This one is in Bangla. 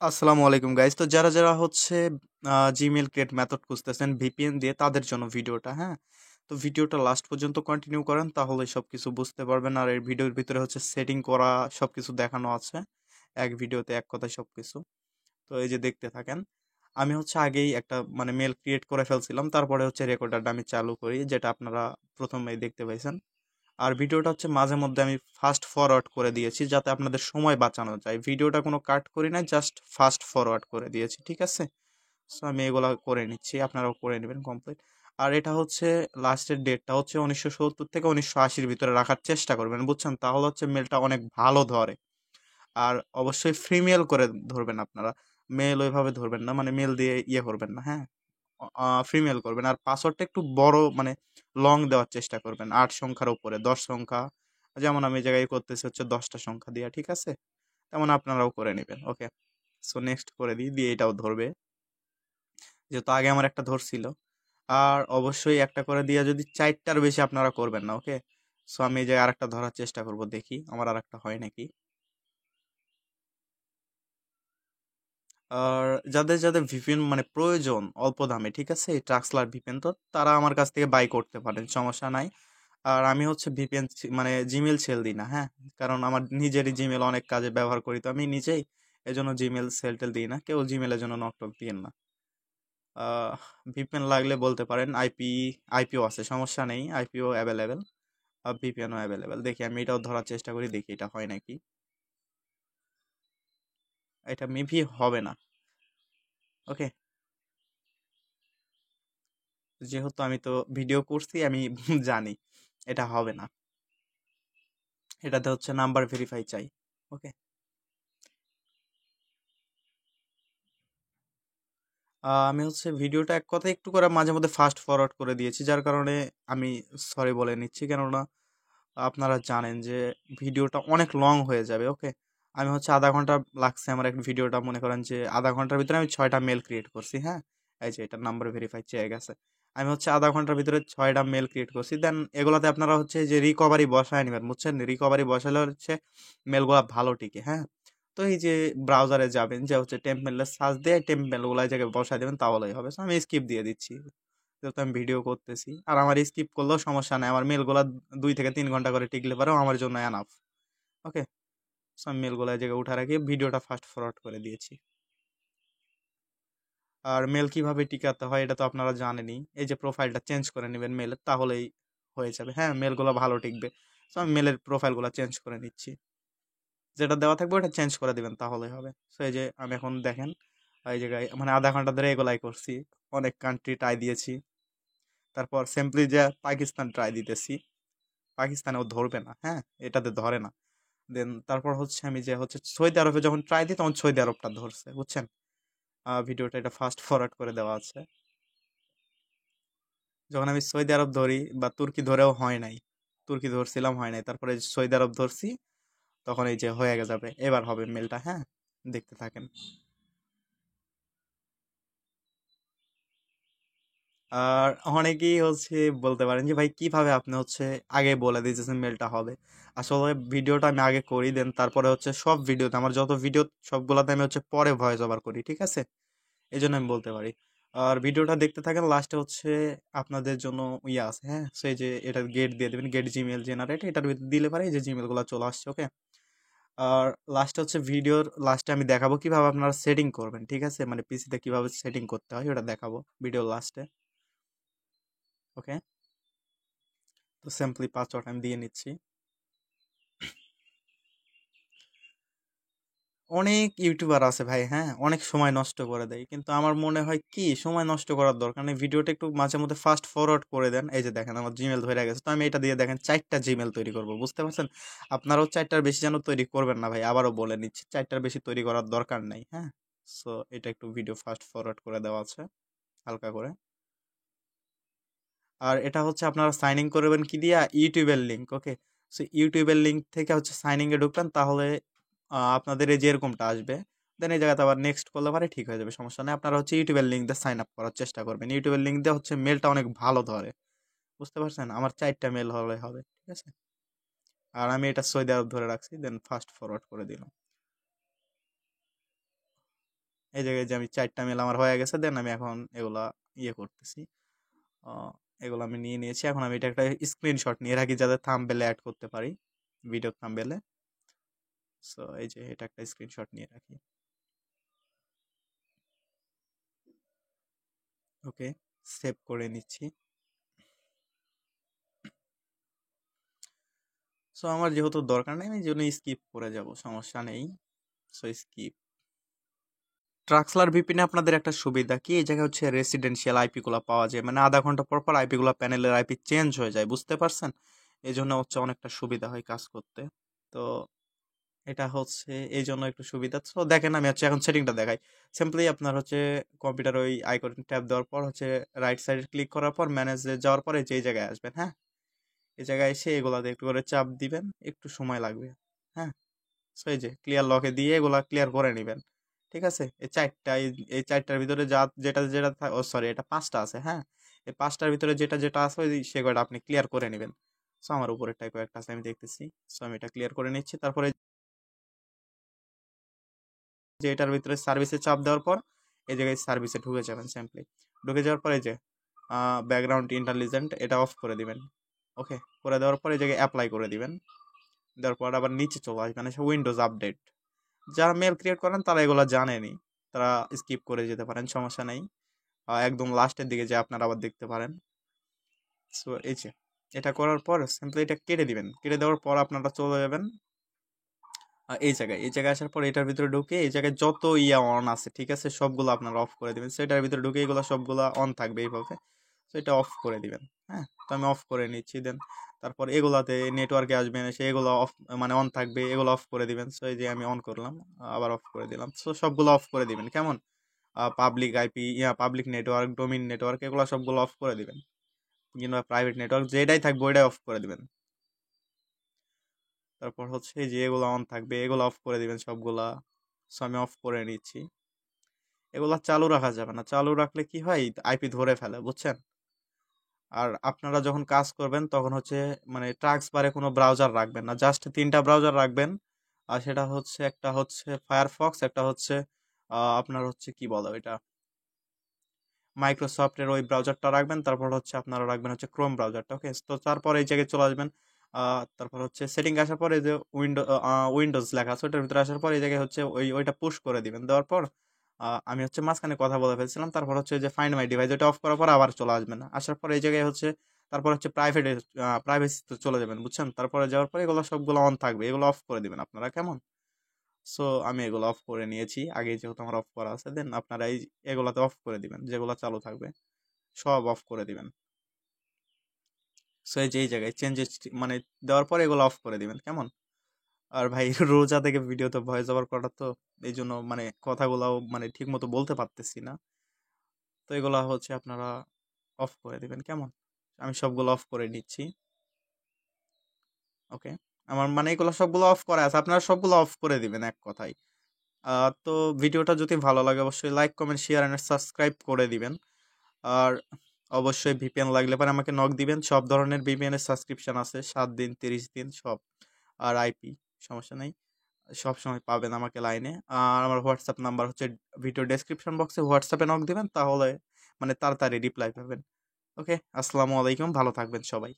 আসসালামু আলাইকুম গাইস। তো যারা হচ্ছে জিমেল ক্রিয়েট মেথড খুঁজতেছেন ভিপিএন দিয়ে তাদের জন্য ভিডিওটা, হ্যাঁ। তো ভিডিওটা লাস্ট পর্যন্ত কন্টিনিউ করেন, তাহলে সবকিছু বুঝতে পারবেন। আর এই ভিডিওর ভিতরে হচ্ছে সেটিং করা সবকিছু দেখানো আছে, এক ভিডিওতে এক কথায় সবকিছু। তো এই যে দেখতে থাকেন। আমি হচ্ছে আগেই একটা মানে মেল ক্রিয়েট করে ফেলছিলাম, তারপরে হচ্ছে রেকর্ডারটা আমি চালু করি, যেটা আপনারা প্রথমেই দেখতে পাইছেন। আর ভিডিওটা হচ্ছে মাঝে মধ্যে আমি ফাস্ট ফরওয়ার্ড করে দিয়েছি, যাতে আপনাদের সময় বাঁচানো যায়। ভিডিওটা কোনো কাট করি না, জাস্ট ফাস্ট ফরওয়ার্ড করে দিয়েছি, ঠিক আছে। সো আমি এগুলা করে নিচ্ছি, আপনারাও করে নেবেন কমপ্লিট। আর এটা হচ্ছে লাস্টের ডেটটা হচ্ছে 1970 থেকে 1980-র ভিতরে রাখার চেষ্টা করবেন, বুঝছেন, তাহলে হচ্ছে মেলটা অনেক ভালো ধরে। আর অবশ্যই ফ্রি মেল করে ধরবেন আপনারা, মেল ওইভাবে ধরবেন না, মানে মেল দিয়ে ইয়ে করবেন না, হ্যাঁ। ফ্রি মেল করবেন। আর পাসওয়ার্ডটা একটু বড় মানে লং দেওয়ার চেষ্টা করবেন, 8 সংখ্যার উপরে, 10 সংখ্যা। যেমন আমি এই জায়গায় করতেছি হচ্ছে 10টা সংখ্যা দিয়া, ঠিক আছে। তেমন আপনারাও করে নেবেন, ওকে। সো নেক্সট করে দিই, দিয়ে এটাও ধরবে, যেহেতু আগে আমার একটা ধরছিল। আর অবশ্যই একটা করে দিয়ে যদি 4টার বেশি আপনারা করবেন না, ওকে। সো আমি এই জায়গায় আরেকটা ধরার চেষ্টা করব, দেখি আমার আরেকটা হয় নাকি। আর যাদের ভিপিএন মানে প্রয়োজন অল্প দামে, ঠিক আছে, এই ট্রাক্সলার ভিপিএন, তো তারা আমার কাছ থেকে বাই করতে পারেন, সমস্যা নাই। আর আমি হচ্ছে ভিপিএন মানে জিমেল সেল দিই না, হ্যাঁ। কারণ আমার নিজেরই জিমেল অনেক কাজে ব্যবহার করি তো আমি নিজেই, এজন্য জিমেল সেল টেল দিই না, কেউ জিমেলের জন্য নক টক দিয়েন না। ভিপিএন লাগলে বলতে পারেন, আইপিও আছে, সমস্যা নেই, আইপিও অ্যাভেলেবেল, আর ভিপিএনও অ্যাভেলেবেল। দেখি আমি এটাও ধরার চেষ্টা করি, দেখি এটা হয় নাকি। এটা মেবি হবে না, ওকে। যেহেতু আমি তো ভিডিও করছি, আমি জানি এটা হবে না। এটাতে হচ্ছে নাম্বার ভেরিফাই চাই, ওকে। আমি হচ্ছে ভিডিওটা এক কথায় একটু করে মাঝে মধ্যে ফাস্ট ফরওয়ার্ড করে দিয়েছি, যার কারণে আমি সরি বলে নিচ্ছি, কেননা আপনারা জানেন যে ভিডিওটা অনেক লং হয়ে যাবে, ওকে। আমি হচ্ছে আধা ঘন্টা লাগছে আমার এক ভিডিওটা, মনে করেন যে আধা ঘন্টার ভিতরে আমি 6টা মেল ক্রিয়েট করছি, হ্যাঁ। এই যে এটা নাম্বার ভেরিফাই চেয়ে গেছে। আমি হচ্ছে আধা ঘন্টার ভিতরে 6টা মেল ক্রিয়েট করছি, দেন এগুলাতে আপনারা হচ্ছে যে রিকভারি বসায় নেবেন, বুঝছেন, রিকভারি বসালে হচ্ছে মেলগুলা ভালো টিকে, হ্যাঁ। তো এই যে ব্রাউজারে যাবেন, যে হচ্ছে টেম্পলেট সার্চ দিয়ে টেম্পলেট গুলা এই জায়গায় বসায় দেবেন, তাহলেই হবে। So আমি স্কিপ দিয়ে দিচ্ছি, যেহেতু আমি ভিডিও করতেছি। আর আমার স্কিপ করলেও সমস্যা নাই, আমার মেলগুলা 2 থেকে 3 ঘন্টা করে টিকলে পারেও আমার জন্য এনাফ, ওকে। সো আমি মেলগুলা এই জায়গায় উঠা রাখি, ভিডিওটা ফাস্ট ফরওয়ার্ড করে দিয়েছি। আর মেল কিভাবে টিকাতে হয় এটা তো আপনারা জানেনই, এই যে প্রোফাইলটা চেঞ্জ করে নেবেন মেলের, তাহলেই হয়ে যাবে, হ্যাঁ, মেলগুলো ভালো টিকবে। সো আমি মেলের প্রোফাইলগুলো চেঞ্জ করে নিচ্ছি, যেটা দেওয়া থাকবে ওটা চেঞ্জ করে দিবেন, তাহলেই হবে। সো এই যে আমি এখন দেখেন এই জায়গায় মানে আধা ঘন্টা ধরে এগুলাই করছি, অনেক কান্ট্রি ট্রাই দিয়েছি। তারপর সিম্পলি যে পাকিস্তান ট্রাই দিতেছি, পাকিস্তানেও ধরবে না, হ্যাঁ, এটাতে ধরে না। দেন তারপর হচ্ছে আমি যে হচ্ছে সৌদি আরবে যখন ট্রাই দিই, তখন সৌদি আরবটা ধরছে, বুঝছেন। ভিডিওটা এটা ফাস্ট ফরওয়ার্ড করে দেওয়া আছে। যখন আমি সৌদি আরব ধরি বা তুর্কি ধরেও হয় নাই, তুর্কি ধরছিলাম হয় নাই, তারপরে সৌদি আরব ধরছি, তখন এই যে হয়ে যাবে, এবার হবে মেলটা, হ্যাঁ। দেখতে থাকেন। আর অনেকেই হচ্ছে বলতে পারেন যে ভাই কিভাবে আপনি হচ্ছে আগে বলে দিয়েছেন মেলটা হবে। আসলে ভিডিওটা আমি আগে করি, দেন তারপরে হচ্ছে সব ভিডিওতে, আমার যত ভিডিও সবগুলাতে আমি হচ্ছে পরে ভয়েস ওভার করি, ঠিক আছে। এই জন্য আমি বলতে পারি। আর ভিডিওটা দেখতে থাকেন, লাস্টে হচ্ছে আপনাদের জন্য ইয়ে আছে, হ্যাঁ। সেই যে এটা গেট দিয়ে দেবেন, গেট জিমেল জেনারেট, এটার ভিতরে দিলে পারে এই যে জিমেল গুলো চলে আসছে, ওকে। আর লাস্টে হচ্ছে ভিডিওর লাস্টে আমি দেখাবো কিভাবে আপনারা সেটিং করবেন, ঠিক আছে, মানে পিসিতে কিভাবে সেটিং করতে হয় ওটা দেখাবো ভিডিওর লাস্টে, ওকে। তো সিম্পলি পাসওয়ার্ড আমি দিয়ে নিচ্ছি। অনেক ইউটিউবার আছে ভাই, হ্যাঁ, অনেক সময় নষ্ট করে দেয়, কিন্তু আমার মনে হয় কি সময় নষ্ট করার দরকার নেই, ভিডিওটা একটু মাঝে মধ্যে ফাস্ট ফরওয়ার্ড করে দেন। এই যে দেখেন আমার জিমেল ধরে গেছে, তো আমি এটা দিয়ে দেখেন 4টা জিমেল তৈরি করব, বুঝতে পারছেন। আপনারাও 4টার বেশি যেন তৈরি করবেন না ভাই, আবারও বলে নিচ্ছি, 4টার বেশি তৈরি করার দরকার নাই, হ্যাঁ। সো এটা একটু ভিডিও ফাস্ট ফরওয়ার্ড করে দেওয়া আছে হালকা করে। আর এটা হচ্ছে আপনারা সাইন ইন করবেন কি দিয়া, ইউটিউবের লিঙ্ক, ওকে। সো ইউটিউবের লিঙ্ক থেকে হচ্ছে সাইন ইন এ ঢুকবেন, তাহলে আপনাদের এই যে এরকমটা আসবে। দেন এই জায়গাতে আবার নেক্সট করলে পারে ঠিক হয়ে যাবে, সমস্যা নেই। আপনারা হচ্ছে ইউটিউবের লিঙ্ক দিয়ে সাইন আপ করার চেষ্টা করবেন, ইউটিউবের লিঙ্ক দিয়ে হচ্ছে মেলটা অনেক ভালো ধরে, বুঝতে পারছেন। আমার 4টা মেল হলে হবে, ঠিক আছে। আর আমি এটা সৌদি আরব ধরে রাখছি, দেন ফাস্ট ফরওয়ার্ড করে দিলাম। এই জায়গায় যে আমি 4টা মেল আমার হয়ে গেছে, দেন আমি এখন এগুলা ইয়ে করতেছি। এগুলো আমি নিয়ে নিয়েছি, এখন আমি এটা একটা স্ক্রিনশট নিয়ে রাখি যাতে থাম্বনেলে অ্যাড করতে পারি, ভিডিও থাম্বনেলে। সো এই যে এটা একটা স্ক্রিনশট নিয়ে রাখি। ওকে, সেভ করে নিচ্ছি। সো আমার যেহেতু দরকার নেই, আমি এই জন্য স্কিপ করে যাব, সমস্যা নেই। So skip. ট্রাক্সলার ভিপিনে আপনাদের একটা সুবিধা কি, এই জায়গায় হচ্ছে রেসিডেন্সিয়াল আইপি গুলা পাওয়া যায়, মানে আধা ঘন্টা পর পর আইপি গুলা, প্যানেলের আইপি চেঞ্জ হয়ে যায়, বুঝতে পারছেন? এই জন্য হচ্ছে অনেকটা সুবিধা হয় কাজ করতে। তো এটা হচ্ছে এই জন্য একটু সুবিধা। তো দেখেন আমি হচ্ছে এখন সেটিংটা দেখাই। সিম্পলি আপনার হচ্ছে কম্পিউটার ওই আইকন ট্যাপ দেওয়ার পর হচ্ছে রাইট সাইডে ক্লিক করার পর ম্যানেজে যাওয়ার পরে যেই জায়গায় আসবেন, হ্যাঁ, এই জায়গায় এসে এগুলাতে একটু করে চাপ দিবেন, একটু সময় লাগবে। হ্যাঁ, সো এই যে ক্লিয়ার লকে দিয়ে এগুলা ক্লিয়ার করে নেবেন। ঠিক আছে, এই চারটা এই চারটার ভিতরে যা যেটা যেটা ও সরি, এটা পাঁচটা আছে, হ্যাঁ, এই পাঁচটার ভিতরে যেটা যেটা আছে ওই সে কয়টা আপনি ক্লিয়ার করে নেবেন। সো আমার উপরেরটাই কয়েকটা আছে আমি দেখতেছি। সো আমি এটা ক্লিয়ার করে নিচ্ছি। তারপরে যে এটার ভিতরে সার্ভিসে চাপ দেওয়ার পর এই জায়গায় সার্ভিসে ঢুকে যাবেন সিম্পলি। ঢুকে যাওয়ার পরে যে ব্যাকগ্রাউন্ড ইন্টেলিজেন্ট এটা অফ করে দিবেন। ওকে, করে দেওয়ার পর এই জায়গায় অ্যাপ্লাই করে দিবেন। দেওয়ার পর আবার নিচে চলে আসবেন, এসে উইন্ডোজ আপডেট। যারা মেল ক্রিয়েট করেন তারা এগুলো জানেনি, তারা স্কিপ করে যেতে পারেন, সমস্যা নেই। একদম লাস্টের দিকে যে আপনারা আবার দেখতে পারেন। সো এই যে এটা করার পর সিম্পলি এটা কেটে দিবেন। কেটে দেওয়ার পর আপনারা চলে যাবেন এই জায়গায় আসার পর এটার ভিতরে ঢুকে এই জায়গায় যত ইয়া অন আছে, ঠিক আছে, সবগুলো আপনারা অফ করে দিবেন। সেটার ভিতরে ঢুকে এগুলো সবগুলো অন থাকবে এইভাবে। তো এটা অফ করে দিবেন। হ্যাঁ, তো আমি অফ করে নিচ্ছি। দেন তারপর এগুলাতে নেটওয়ার্কে আসবেন, এসে এগুলো অফ মানে অন থাকবে, এগুলো অফ করে দিবেন। সো এই যে আমি অন করলাম, আবার অফ করে দিলাম। সো সবগুলো অফ করে দিবেন, কেমন? Public IP, public network, domain network, এগুলো সবগুলো অফ করে দিবেন। কিংবা প্রাইভেট নেটওয়ার্ক যেটাই থাকবে ওইটাই অফ করে দিবেন। তারপর হচ্ছে যে এগুলো অন থাকবে এগুলো অফ করে দিবেন সবগুলা। সো আমি অফ করে নিচ্ছি। এগুলা চালু রাখা যাবে না, চালু রাখলে কি হয়, আইপি ধরে ফেলে, বুঝছেন? আর আপনারা যখন কাজ করবেন তখন হচ্ছে মানে ট্রাক্স বারে কোনো ব্রাউজার রাখবেন না, জাস্ট 3টা ব্রাউজার রাখবেন। আর সেটা হচ্ছে একটা হচ্ছে ফায়ারফক্স, একটা হচ্ছে আপনার হচ্ছে কি বলে ওইটা, মাইক্রোসফটের ওই ব্রাউজারটা রাখবেন। তারপর হচ্ছে আপনারা রাখবেন হচ্ছে ক্রোম ব্রাউজারটা। ওকে, তো তারপর এই জায়গায় চলে আসবেন। তারপর হচ্ছে সেটিং আসার পরে যে উইন্ডোজ লেখা আছে ওইটার ভিতরে আসার পর এই জায়গায় হচ্ছে ওইটা পুশ করে দিবেন। দেওয়ার পর আমি হচ্ছে মাঝখানে কথা বলে ফেলছিলাম। তারপর হচ্ছে যে ফাইন্ড মাই ডিভাইস ওটা অফ করার পর আবার চলে আসবেন। আসার পর এই জায়গায় হচ্ছে তারপর হচ্ছে প্রাইভেসিতে চলে যাবেন, বুঝছেন? তারপরে যাওয়ার পরে এগুলো সবগুলো অন থাকবে, এগুলো অফ করে দিবেন আপনারা, কেমন? সো আমি এগুলো অফ করে নিয়েছি আগে, যেহেতু আমার অফ করা আছে। দেন আপনারা এই এগুলাতে অফ করে দিবেন, যেগুলো চালু থাকবে সব অফ করে দিবেন। সো এই যে এই জায়গায় চেঞ্জেস মানে দেওয়ার পরে এগুলো অফ করে দিবেন, কেমন? আর ভাই রোজা থেকে ভিডিওতে ভয়েস ওভার করা, তো এই জন্য মানে কথাগুলাও মানে ঠিক মতো বলতে পারতেছি না। তো এগুলা হচ্ছে আপনারা অফ করে দিবেন, কেমন? আমি সবগুলো অফ করে নিচ্ছি। ওকে, আমার মানে এগুলো সবগুলো অফ করা আছে, আপনারা সবগুলো অফ করে দিবেন এক কথায়। তো ভিডিওটা যদি ভালো লাগে অবশ্যই like comment share and subscribe করে দিবেন। আর অবশ্যই ভিপিএন লাগলে পরে আমাকে নক দিবেন, সব ধরনের ভিপিএন এর সাবস্ক্রিপশন আছে, 7 দিন 30 দিন সব। আর আইপি সমস্যা নেই, সব সময় পাবেন আমাকে লাইনে। আর আমার হোয়াটসঅ্যাপ নাম্বার হচ্ছে ভিডিও ডেসক্রিপশন বক্সে, হোয়াটসঅ্যাপে নক দিবেন, তাহলে মানে তাড়াতাড়ি রিপ্লাই পাবেন। ওকে, আসসালামু আলাইকুম, ভালো থাকবেন সবাই।